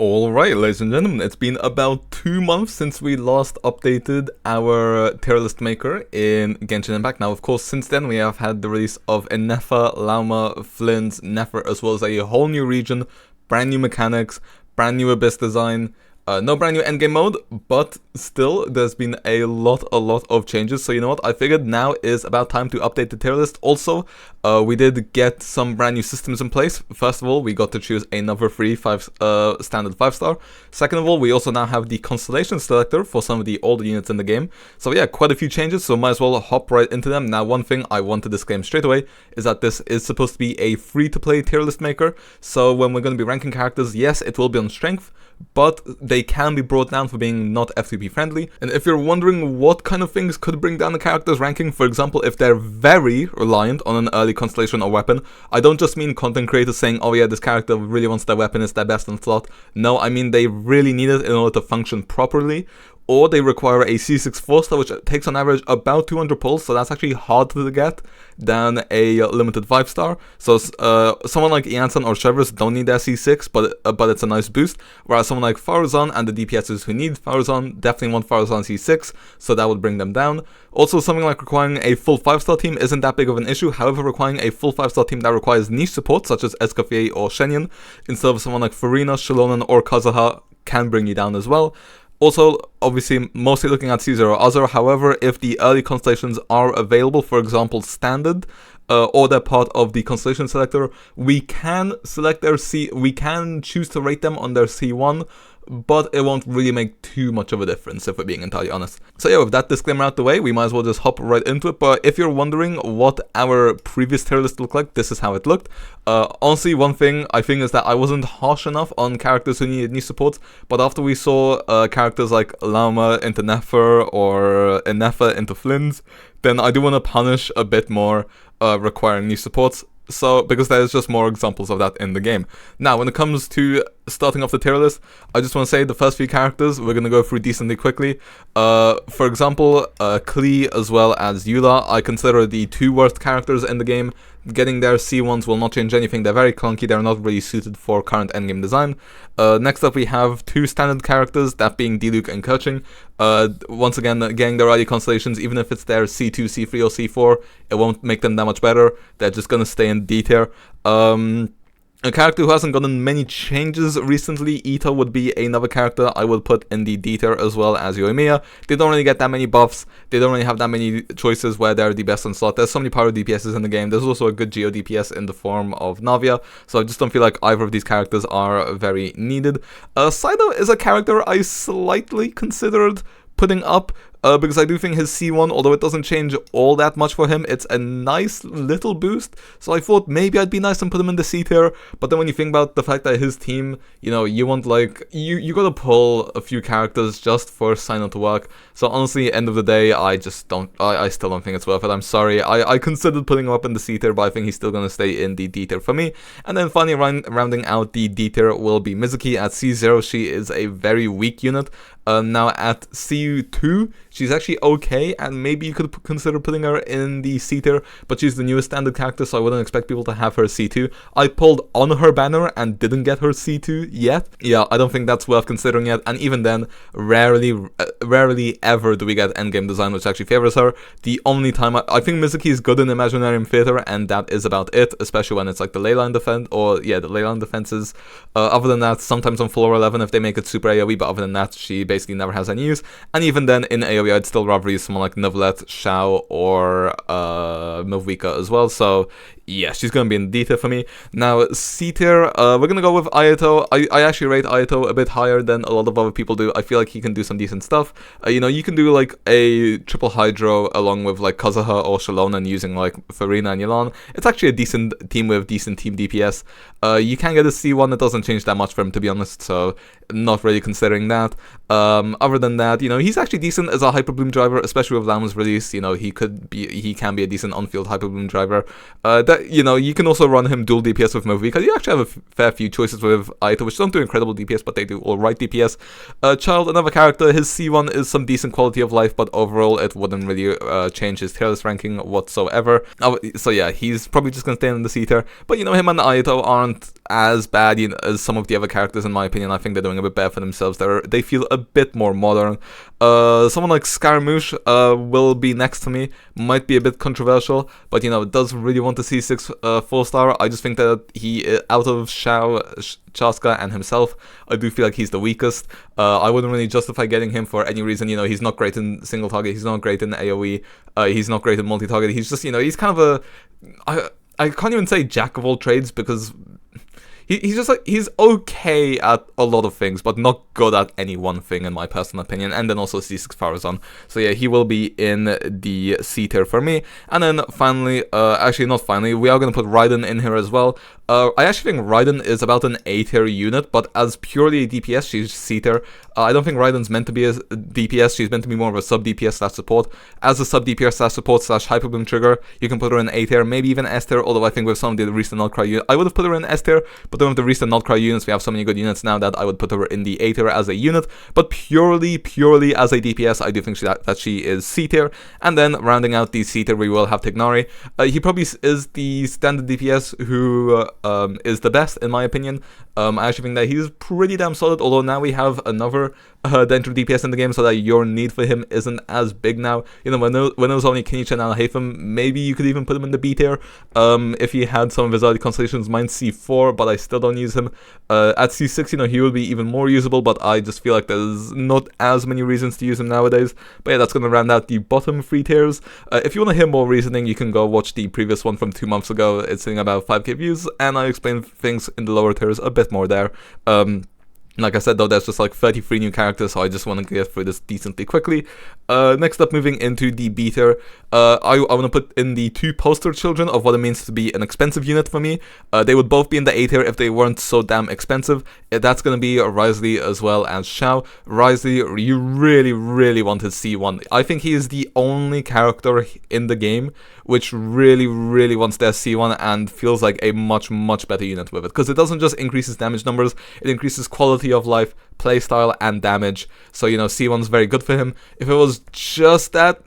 Alright, ladies and gentlemen, it's been about 2 months since we last updated our tier list maker in Genshin Impact. Now, of course, since then we have had the release of Enefa, Lauma, Flint, Nefer, as well as a whole new region, brand new mechanics, brand new Abyss design, no brand new endgame mode, but still, there's been a lot of changes. So you know what, I figured now is about time to update the tier list. Also, we did get some brand new systems in place. First of all, we got to choose another free standard 5-star. Second of all, we also now have the constellation selector for some of the older units in the game. So yeah, quite a few changes, so might as well hop right into them. Now, one thing I want to disclaim straight away is that this is supposed to be a free-to-play tier list maker. So when we're going to be ranking characters, yes, it will be on strength, but they can be brought down for being not F2P friendly. And if you're wondering what kind of things could bring down the character's ranking, for example, if they're very reliant on an early constellation or weapon, I don't just mean content creators saying, oh yeah, this character really wants their weapon, it's their best in slot. No, I mean they really need it in order to function properly. Or they require a C6 4-star, which takes on average about 200 pulls, so that's actually harder to get than a limited 5-star. So someone like Iansan or Chevrolet don't need their C6, but it's a nice boost. Whereas someone like Farazan and the DPSs who need Farazan definitely want Farazan C6, so that would bring them down. Also, something like requiring a full 5-star team isn't that big of an issue. However, requiring a full 5-star team that requires niche support, such as Escoffier or Shenyan, instead of someone like Farina, Shalonan, or Kazuha, can bring you down as well. Also, obviously, mostly looking at C0R0. However, if the early constellations are available, for example, standard, or they're part of the constellation selector, we can select their we can choose to rate them on their C1, but it won't really make too much of a difference, if we're being entirely honest. So yeah, with that disclaimer out the way, we might as well just hop right into it. But if you're wondering what our previous tier list looked like, this is how it looked. Honestly, one thing I think is that I wasn't harsh enough on characters who needed new supports, but after we saw characters like Lauma into Nefer or Enefa into Flint, then I do want to punish a bit more requiring new supports. So, because there's just more examples of that in the game. Now, when it comes to starting off the tier list, I just want to say the first few characters we're going to go through decently quickly. For example, Klee as well as Eula, I consider the two worst characters in the game. Getting their C1s will not change anything, they're very clunky, they're not really suited for current endgame design. Next up we have two standard characters, that being Diluc and Keqing. Once again, getting their early constellations, even if it's their C2, C3 or C4, it won't make them that much better, they're just gonna stay in D tier. A character who hasn't gotten many changes recently, Ito, would be another character I would put in the D tier as well as Yoimiya. They don't really get that many buffs, they don't really have that many choices where they're the best in slot. There's so many power DPSs in the game, there's also a good Geo DPS in the form of Navia, so I just don't feel like either of these characters are very needed. Saido is a character I slightly considered putting up, because I do think his C1, although it doesn't change all that much for him, it's a nice little boost, so I thought maybe I'd be nice and put him in the C tier. But then when you think about the fact that his team, you know, you want like, you gotta pull a few characters just for Sino to work, so honestly, end of the day, I just don't, I still don't think it's worth it. I'm sorry, I considered putting him up in the C tier, but I think he's still gonna stay in the D tier for me. And then finally, rounding out the D tier will be Mizuki at C0. She is a very weak unit. Now at C2, she's actually okay, and maybe you could consider putting her in the C tier, but she's the newest standard character, so I wouldn't expect people to have her C2. I pulled on her banner and didn't get her C2 yet. Yeah, I don't think that's worth considering yet, and even then, rarely ever do we get endgame design which actually favors her. The only time I think Mizuki is good in Imaginarium Theater, and that is about it, especially when it's like the leyline defense, or yeah, the leyline defenses. Other than that, sometimes on floor 11 if they make it super AoE, but other than that, she basically never has any use. And even then, in AoE, I'd still rather use someone like Neuvillette, Xiao, or Milvika as well. So yeah, she's gonna be in D tier for me. Now, C tier, we're gonna go with Ayato. I actually rate Ayato a bit higher than a lot of other people do. I feel like he can do some decent stuff. You know, you can do like a triple Hydro along with like Kazuha or Shalonan using like Farina and Yelan. It's actually a decent team with decent team DPS. You can get a C1, it doesn't change that much for him, to be honest, so not really considering that. Other than that, you know, he's actually decent as a Hyper Bloom driver, especially with Lauma's release. You know, he can be a decent on-field Hyper Bloom driver. that, you know, you can also run him dual DPS with Movi, because you actually have a fair few choices with Aito, which don't do incredible DPS, but they do alright DPS. Child, another character, his C1 is some decent quality of life, but overall it wouldn't really change his tier list ranking whatsoever. So yeah, he's probably just gonna stay in the C tier, but you know, him and Aito aren't as bad, you know, as some of the other characters in my opinion. I think they're doing a bit better for themselves. They feel a bit more modern. Someone like Scaramouche will be next to me, might be a bit controversial, but you know, does really want to see 6 4-star. I just think that he, out of Xiao, Chaska and himself, I do feel like he's the weakest. I wouldn't really justify getting him for any reason. You know, he's not great in single target, he's not great in AoE, he's not great in multi-target, he's just, you know, he's kind of I can't even say jack of all trades, because he's just like, he's okay at a lot of things, but not good at any one thing, in my personal opinion. And then also C6 Farazan. So yeah, he will be in the C tier for me. And then finally, actually not finally, we are going to put Raiden in here as well. I actually think Raiden is about an A tier unit, but as purely a DPS, she's C tier. I don't think Raiden's meant to be a DPS, she's meant to be more of a sub DPS slash support. As a sub DPS slash support slash hyper boom trigger, you can put her in A tier, maybe even S tier, although I think with some of the recent Notcry units, I would have put her in S tier, but then with the recent Notcry units, we have so many good units now that I would put her in the A tier as a unit, but purely as a DPS, I do think that she is C tier. And then rounding out the C tier, we will have Tignari. He probably is the standard DPS who is the best, in my opinion. I actually think that he's pretty damn solid, although now we have another Dendro DPS in the game, so that your need for him isn't as big now. You know, when it was only Kenichi and Alhaitham, maybe you could even put him in the B tier. If he had some of his early constellations, mine C4, but I still don't use him. At C6, you know, he will be even more usable, but I just feel like there's not as many reasons to use him nowadays. But yeah, that's going to round out the bottom 3 tiers. If you want to hear more reasoning, you can go watch the previous one from 2 months ago. It's sitting about 5k views, and I explain things in the lower tiers a bit more there. Like I said, though, there's just like 33 new characters, so I just want to get through this decently quickly. Next up, moving into the B tier, I want to put in the 2 poster children of what it means to be an expensive unit for me. They would both be in the A tier if they weren't so damn expensive. That's going to be Wriothesley as well as Xiao. Wriothesley, you really want his C1. I think he is the only character in the game which really wants their C1 and feels like a much better unit with it, because it doesn't just increase his damage numbers, it increases quality of life, playstyle, and damage. So, you know, C1's very good for him. If it was just that,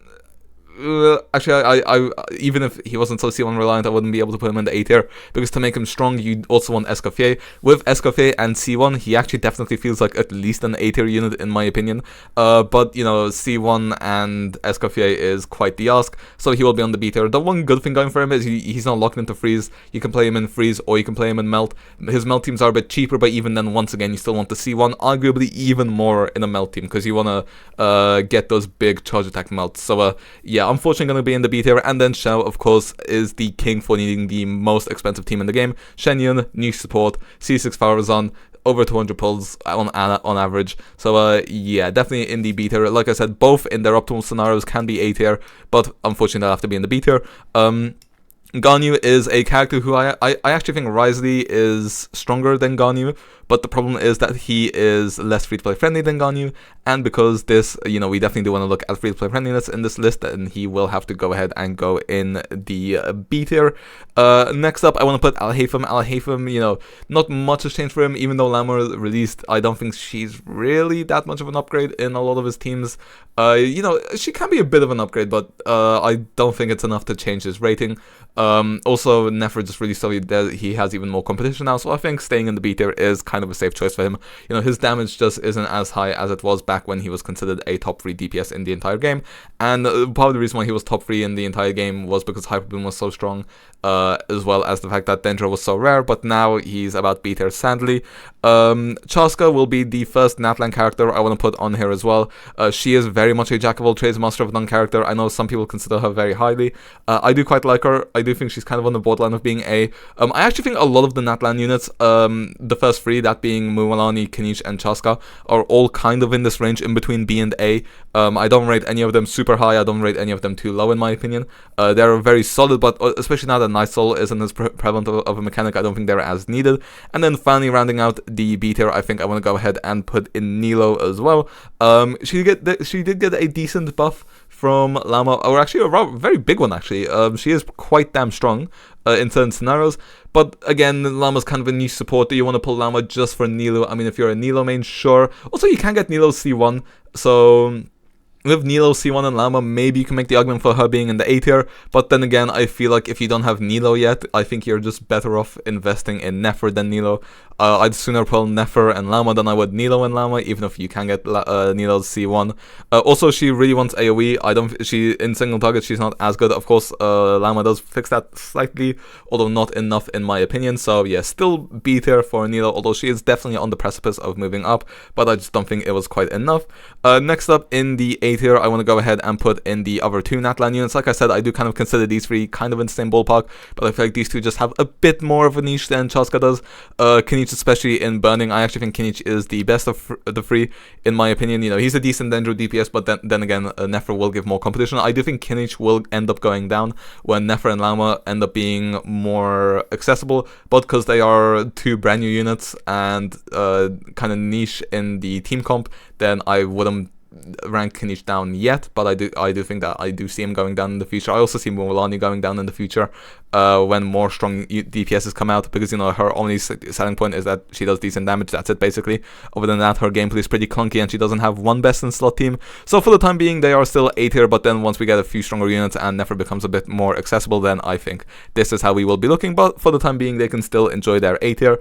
actually, I even if he wasn't so C1 reliant, I wouldn't be able to put him in the A tier, because to make him strong, you also want Escoffier. With Escoffier and C1, he actually definitely feels like at least an A tier unit, in my opinion. But, you know, C1 and Escoffier is quite the ask, so he will be on the B tier. The one good thing going for him is he's not locked into freeze. You can play him in freeze, or you can play him in melt. His melt teams are a bit cheaper, but even then, once again, you still want the C1, arguably even more in a melt team, because you want to get those big charge attack melts. So, yeah, unfortunately going to be in the B tier. And then Xiao, of course, is the king for needing the most expensive team in the game. Shenyun, niche support, C6 Farazan, over 200 pulls on average. So yeah, definitely in the B tier. Like I said, both in their optimal scenarios can be A tier, but unfortunately they'll have to be in the B tier. Ganyu is a character who I actually think Wriothesley is stronger than Ganyu, but the problem is that he is less free-to-play friendly than Ganyu, and because this, you know, we definitely do want to look at free-to-play friendliness in this list, and he will have to go ahead and go in the B tier. Next up, I want to put Alhaitham. Alhaitham, you know, not much has changed for him, even though Lamar released. I don't think she's really that much of an upgrade in a lot of his teams. You know, she can be a bit of an upgrade, but I don't think it's enough to change his rating. Also, Nefer just really studied that he has even more competition now, so I think staying in the B tier is kind of a safe choice for him. You know, his damage just isn't as high as it was back when he was considered a top 3 DPS in the entire game, and part of the reason why he was top 3 in the entire game was because Hyper Boom was so strong, as well as the fact that Dendro was so rare, but now he's about B tier, sadly. Chaska will be the first Natlan character I want to put on here as well. She is very much a jack of all trades, master of none character. I know some people consider her very highly. I do quite like her. I do think she's kind of on the borderline of being A. I actually think a lot of the Natlan units, the first 3, that being Mumalani, Kenichi, and Chaska, are all kind of in this range in between B and A. I don't rate any of them super high, I don't rate any of them too low in my opinion. They're very solid, but especially now that Night Soul isn't as prevalent of a mechanic, I don't think they're as needed. And then finally rounding out the B tier, I think I want to go ahead and put in Nilo as well. She did get a decent buff from Llama, or actually a very big one actually. She is quite damn strong in certain scenarios, but again, Llama's kind of a niche support. Do you want to pull Llama just for Nilo? I mean, if you're a Nilo main, sure. Also, you can get Nilo C1, so with Nilo, C1, and Llama, maybe you can make the argument for her being in the A tier, but then again, I feel like if you don't have Nilo yet, I think you're just better off investing in Nefer than Nilo. I'd sooner pull Nefer and Llama than I would Nilo and Llama, even if you can get Nilo's C1. Also, she really wants AoE. She in single target, she's not as good. Of course, Llama does fix that slightly, although not enough in my opinion. So yeah, still B tier for Nilo, although she is definitely on the precipice of moving up, but I just don't think it was quite enough. Next up in the A tier, I want to go ahead and put in the other two Natlan units. Like I said, I do kind of consider these three kind of in the same ballpark, but I feel like these two just have a bit more of a niche than Chaska does. Kinich, especially in burning, I actually think Kinich is the best of the three, in my opinion. You know, he's a decent Dendro DPS, but then again, Nefer will give more competition. I do think Kinich will end up going down when Nefer and Llama end up being more accessible, but because they are two brand new units and kind of niche in the team comp, then I wouldn't rank Kinich down yet, but I do think that I do see him going down in the future. I also see Mulan going down in the future when more strong DPSs come out, because, you know, her only selling point is that she does decent damage. That's it, basically. Other than that, her gameplay is pretty clunky and she doesn't have one best in slot team. So for the time being, they are still A tier, but then once we get a few stronger units and Nefer becomes a bit more accessible, then I think this is how we will be looking. But for the time being, they can still enjoy their A tier.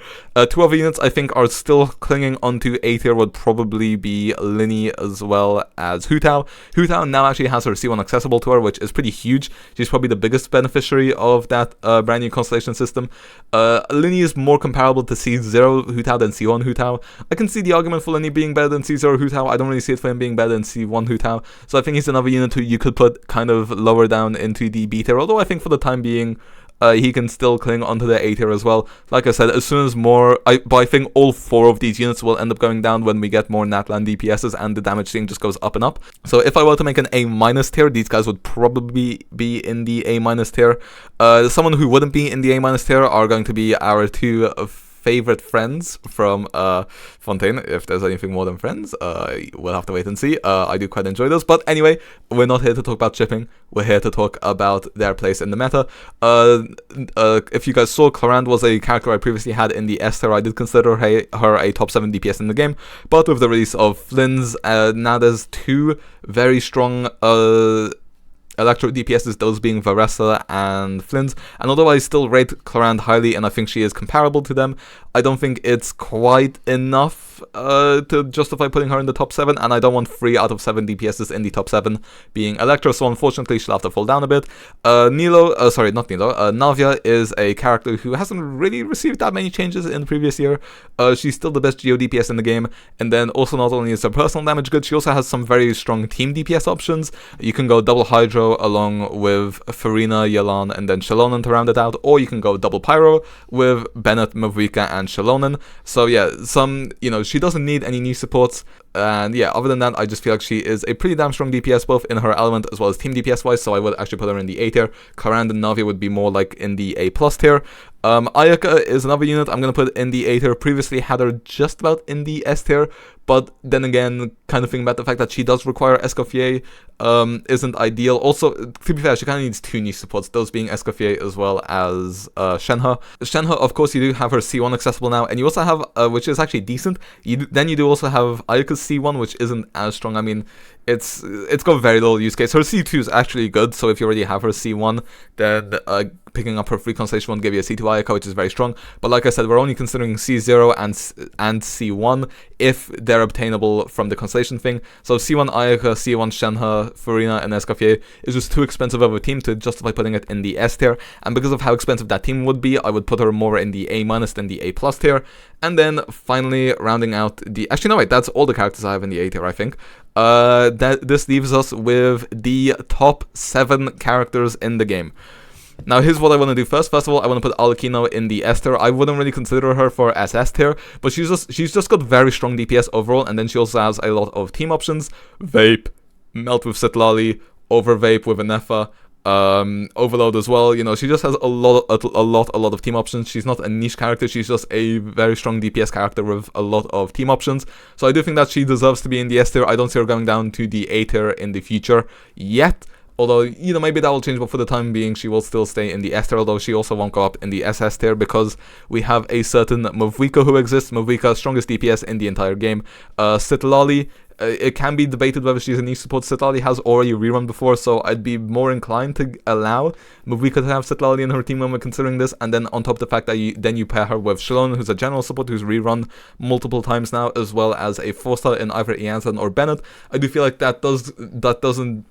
Two other units I think are still clinging onto A tier would probably be Linny as well as Hu Tao. Hu Tao now actually has her C1 accessible to her, which is pretty huge. She's probably the biggest beneficiary of that brand new constellation system. Linny is more comparable to C0 Hu Tao than C1 Hu Tao. I can see the argument for Linny being better than C0 Hu Tao. I don't really see it for him being better than C1 Hu Tao. So I think he's another unit who you could put kind of lower down into the B tier, although I think for the time being, he can still cling onto the A tier as well. Like I said, as soon as but I think all four of these units will end up going down when we get more Natlan DPSs and the damage thing just goes up and up. So if I were to make an A- tier, these guys would probably be in the A- tier. Someone who wouldn't be in the A- tier are going to be our two favorite friends from Fontaine. If there's anything more than friends, we'll have to wait and see. I do quite enjoy those, but anyway, we're not here to talk about shipping. We're here to talk about their place in the meta. If you guys saw, Clarand was a character I previously had in the S tier. I did consider her a top 7 DPS in the game, but with the release of Flynn's, now there's two very strong Electro DPSs, those being Varessa and Flynn's, and although I still rate Clarand highly and I think she is comparable to them, I don't think it's quite enough to justify putting her in the top 7, and I don't want 3 out of 7 DPSs in the top 7 being Electro, so unfortunately she'll have to fall down a bit. Navia is a character who hasn't really received that many changes in the previous year. She's still the best Geo DPS in the game, and then also not only is her personal damage good, she also has some very strong team DPS options. You can go double Hydro along with Farina, Yalan, and then Shalonen to round it out, or you can go double Pyro with Bennett, Mavrika, and Shalonen. So yeah, she doesn't need any new supports, and yeah, other than that, I just feel like she is a pretty damn strong DPS, both in her element as well as team DPS wise, so I would actually put her in the A tier. Clarand and Navia would be more like in the A+ tier. Ayaka is another unit I'm going to put in the A tier. Previously had her just about in the S tier, but then again, kind of thinking about the fact that she does require Escoffier isn't ideal. Also, to be fair, she kind of needs 2 niche supports, those being Escoffier as well as Shenhe. Shenhe, of course, you do have her C1 accessible now, and you also have, which is actually decent, then you do also have Ayaka's C1, which isn't as strong. I mean, it's got very little use case. Her C2 is actually good, so if you already have her C1, then picking up her free constellation won't give you a C2 Ayaka, which is very strong. But like I said, we're only considering C0 and C1 if they're obtainable from the constellation thing. So C1 Ayaka, C1 Shenhe, Farina, and Escoffier is just too expensive of a team to justify putting it in the S tier. And because of how expensive that team would be, I would put her more in the A- than the A+ tier. And then finally rounding out the... Actually, no, wait, that's all the characters I have in the A tier, I think. This leaves us with the top 7 characters in the game. Now, here's what I want to do first. First of all, I want to put Alakino in the S tier. I wouldn't really consider her for SS tier, but she's just got very strong DPS overall, and then she also has a lot of team options. Vape, Melt with Sitlali, Over Vape with Anefa, Overload as well. You know, she just has a lot of team options. She's not a niche character. She's just a very strong DPS character with a lot of team options. So I do think that she deserves to be in the S tier. I don't see her going down to the A tier in the future yet. Although, you know, maybe that will change, but for the time being, she will still stay in the S tier, although she also won't go up in the SS tier because we have a certain Mavwika who exists. Mavwika, strongest DPS in the entire game. Citlali, it can be debated whether she's a niche support. Citlali has already rerun before, so I'd be more inclined to allow Mavwika to have Citlali in her team when we're considering this. And then on top of the fact that you pair her with Shalon, who's a general support who's rerun multiple times now, as well as a 4-star in either Iansan or Bennett. I do feel like that doesn't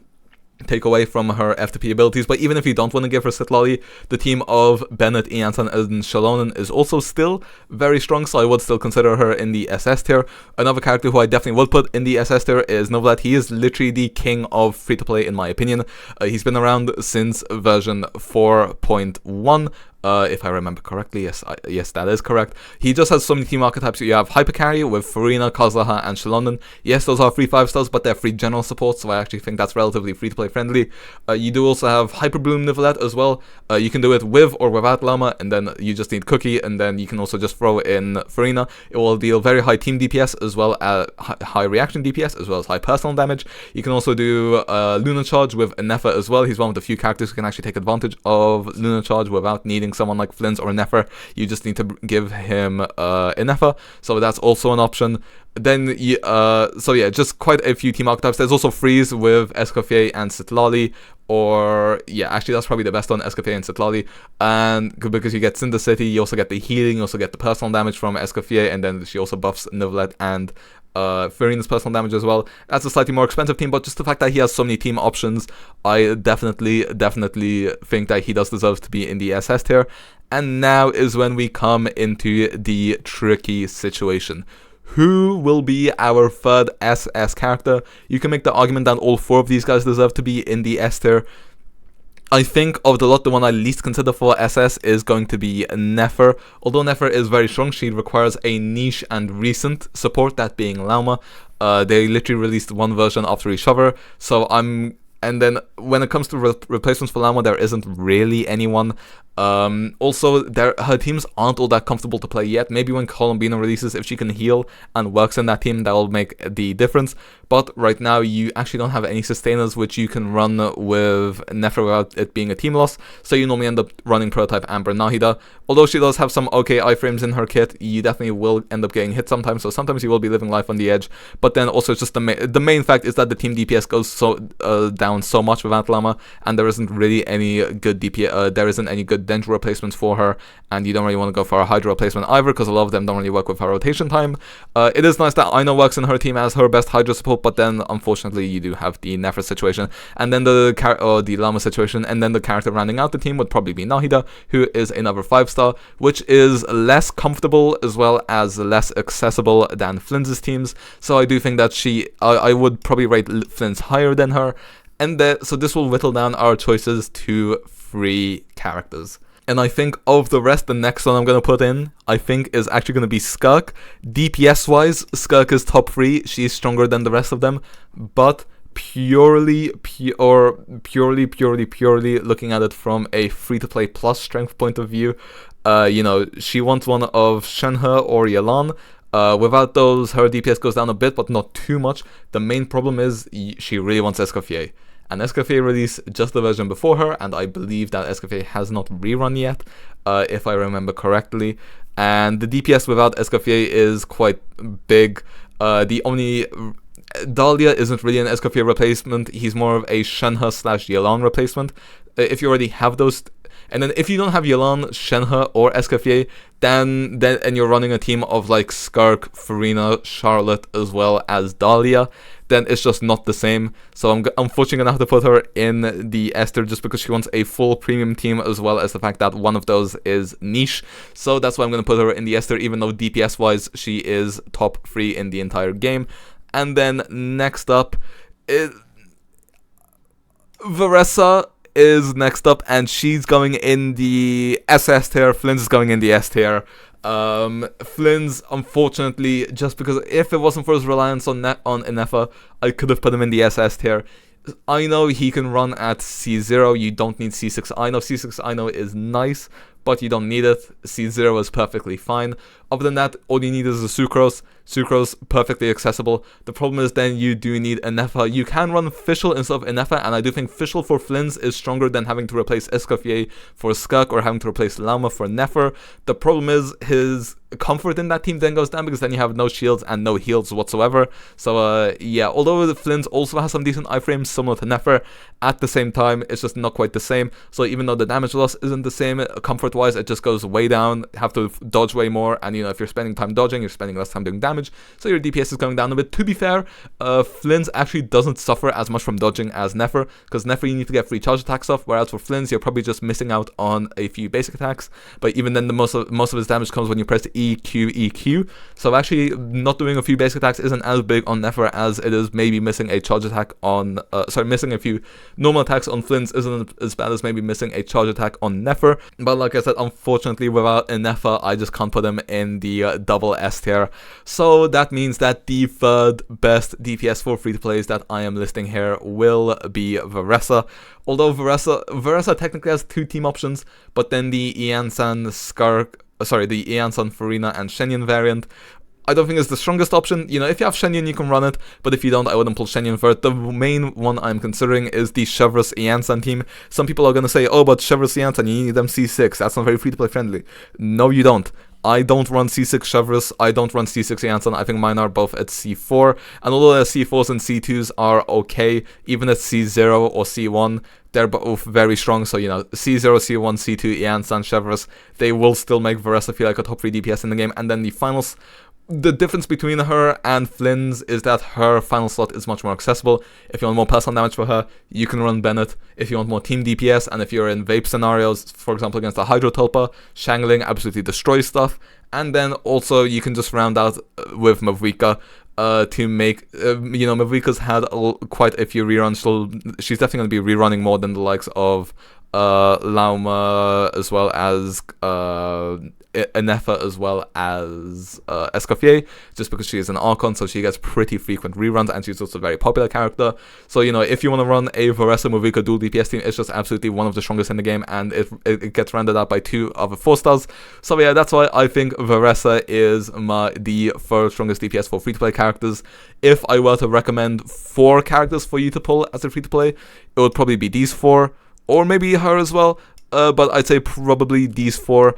take away from her F2P abilities, but even if you don't want to give her Citlali, the team of Bennett, Iansan, and Shalonen is also still very strong, so I would still consider her in the SS tier. Another character who I definitely would put in the SS tier is Novlat. He is literally the king of free-to-play in my opinion. He's been around since version 4.1. If I remember correctly, yes, that is correct. He just has so many team archetypes. You have Hypercarry with Farina, Kozlaha, and Shalonen. Yes, those are free 5-stars, but they're free general support, so I actually think that's relatively free-to-play friendly. You do also have Hyperbloom Nivelet as well. You can do it with or without Llama, and then you just need Cookie, and then you can also just throw in Farina. It will deal very high team DPS as well as high reaction DPS, as well as high personal damage. You can also do Lunar Charge with Nefer as well. He's one of the few characters who can actually take advantage of Lunar Charge without needing someone like Flins or Nefer. You just need to give him a Nefer, so that's also an option. Then, so yeah, just quite a few team archetypes. There's also Freeze with Escoffier and Citlali, or yeah, actually that's probably the best on Escoffier and Citlali, and because you get Cinder City, you also get the healing, you also get the personal damage from Escoffier, and then she also buffs Nivelet and Farina's personal damage as well. That's a slightly more expensive team, but just the fact that he has so many team options, I definitely think that he does deserve to be in the SS tier. And now is when we come into the tricky situation. Who will be our third SS character? You can make the argument that all 4 of these guys deserve to be in the S tier. I think of the lot, the one I least consider for SS is going to be Nefer. Although Nefer is very strong, she requires a niche and recent support, that being Lauma. They literally released one version after each other, so and then when it comes to replacements for Lauma, there isn't really anyone. Also, her teams aren't all that comfortable to play yet. Maybe when Colombina releases, if she can heal and works in that team, that will make the difference. But right now, you actually don't have any sustainers which you can run with Nefer without it being a team loss. So you normally end up running Prototype Amber Nahida. Although she does have some okay iframes in her kit, you definitely will end up getting hit sometimes. So sometimes you will be living life on the edge. But then also, it's just the main fact is that the team DPS goes so down so much without Llama, and there isn't really any good DPS. There isn't any good Dendro replacements for her, and you don't really want to go for a Hydra replacement either, because a lot of them don't really work with her rotation time. It is nice that Aino works in her team as her best Hydra support, but then unfortunately you do have the Nefer situation, and then the Llama situation, and then the character rounding out the team would probably be Nahida, who is another 5-star, which is less comfortable as well as less accessible than Flynn's teams. So I do think that I would probably rate Flynn's higher than her. And so this will whittle down our choices to 3 characters. And I think of the rest, the next one I'm going to put in, I think is actually going to be Skirk. DPS-wise, Skirk is top 3. She's stronger than the rest of them. But purely looking at it from a free-to-play plus strength point of view, she wants one of Shenhe or Yelan. Without those, her DPS goes down a bit, but not too much. The main problem is she really wants Escoffier. And Escoffier released just the version before her, and I believe that Escoffier has not rerun yet, if I remember correctly. And the DPS without Escoffier is quite big. The only Dahlia isn't really an Escoffier replacement. He's more of a Shenhe/Yelan replacement. If you already have those, and then if you don't have Yelan, Shenhe, or Escoffier, then and you're running a team of like Skirk, Farina, Charlotte, as well as Dahlia, then it's just not the same. So I'm unfortunately gonna have to put her in the S tier just because she wants a full premium team, as well as the fact that one of those is niche. So that's why I'm gonna put her in the S tier, even though DPS wise she is top 3 in the entire game. And then next up is Varessa is next up, and she's going in the SS tier. Flynn's is going in the S tier. Flynn's, unfortunately, just because if it wasn't for his reliance on Inefa, I could have put him in the SS tier. I know he can run at C0, you don't need C6 I know. C6 I know is nice, but you don't need it. C0 is perfectly fine. Other than that, all you need is a Sucrose. Sucrose, perfectly accessible. The problem is then you do need Enefa. You can run Fischl instead of Enefa, and I do think Fischl for Flins is stronger than having to replace Escoffier for Skuk or having to replace Lauma for Nefer. The problem is his comfort in that team then goes down because then you have no shields and no heals whatsoever. So yeah, although the Flins also has some decent iframes similar to Nefer, at the same time it's just not quite the same. So even though the damage loss isn't the same comfort wise, it just goes way down. Have to dodge way more, and you know, if you're spending time dodging, you're spending less time doing damage, so your DPS is going down a bit. To be fair, Flins actually doesn't suffer as much from dodging as Nefer, because Nefer you need to get free charge attacks off, whereas for Flins you're probably just missing out on a few basic attacks. But even then, most of his damage comes when you press EQ. So actually not doing a few basic attacks isn't as big on Nefer as it is maybe missing a charge attack on missing a few normal attacks on Flins isn't as bad as maybe missing a charge attack on Nefer. But like I said, unfortunately without Nefer I just can't put him in the double S tier. So that means that the third best DPS for free-to-plays that I am listing here will be Veressa. Although Veressa technically has two team options, but then the Iansan the Iansan Farina and Shenyan variant I don't think it's the strongest option. You know, if you have Shenyan, you can run it, but if you don't, I wouldn't pull Shenyan for it. The main one I'm considering is the Chevreuse Iansan team. Some people are going to say, oh, but Chevreuse Iansan, you need them C6. That's not very free-to-play friendly. No, you don't. I don't run C6 Chevreuse, I don't run C6 Iansan, I think mine are both at C4, and although the C4s and C2s are okay, even at C0 or C1, they're both very strong, so you know, C0, C1, C2, Iansan, Chevreuse, they will still make Veressa feel like a top 3 DPS in the game. And then the finals, the difference between her and Flynn's is that her final slot is much more accessible. If you want more personal damage for her, you can run Bennett. If you want more team DPS, and if you're in Vape scenarios, for example against the Hydro Tulpa, Shangling absolutely destroys stuff. And then also you can just round out with Mavika to make, you know, Mavika's had quite a few reruns, so she's definitely going to be rerunning more than the likes of Lauma, as well as Enefa, as well as Escoffier, just because she is an Archon, so she gets pretty frequent reruns, and she's also a very popular character. So, you know, if you want to run a Veressa Mavika dual DPS team, it's just absolutely one of the strongest in the game, and it gets rounded out by 2 other 4-stars. So yeah, that's why I think Veressa is the third strongest DPS for free-to-play characters. If I were to recommend 4 characters for you to pull as a free-to-play, it would probably be these 4, or maybe her as well, but I'd say probably these 4.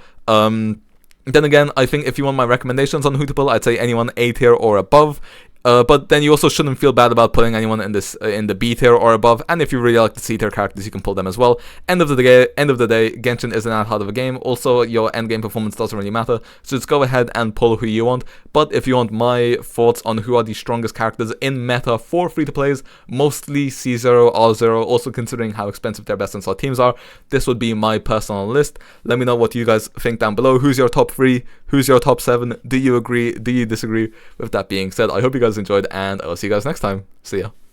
Then again, I think if you want my recommendations on who to pull, I'd say anyone A tier or above. But then you also shouldn't feel bad about putting anyone in this in the B tier or above. And if you really like the C tier characters, you can pull them as well. End of the day, Genshin isn't that hard of a game. Also, your end game performance doesn't really matter. So just go ahead and pull who you want. But if you want my thoughts on who are the strongest characters in meta for free to plays, mostly C0R0. Also considering how expensive their best in slot teams are, this would be my personal list. Let me know what you guys think down below. Who's your top 3? Who's your top 7? Do you agree? Do you disagree? With that being said, I hope you guys enjoyed, and I'll see you guys next time. See ya.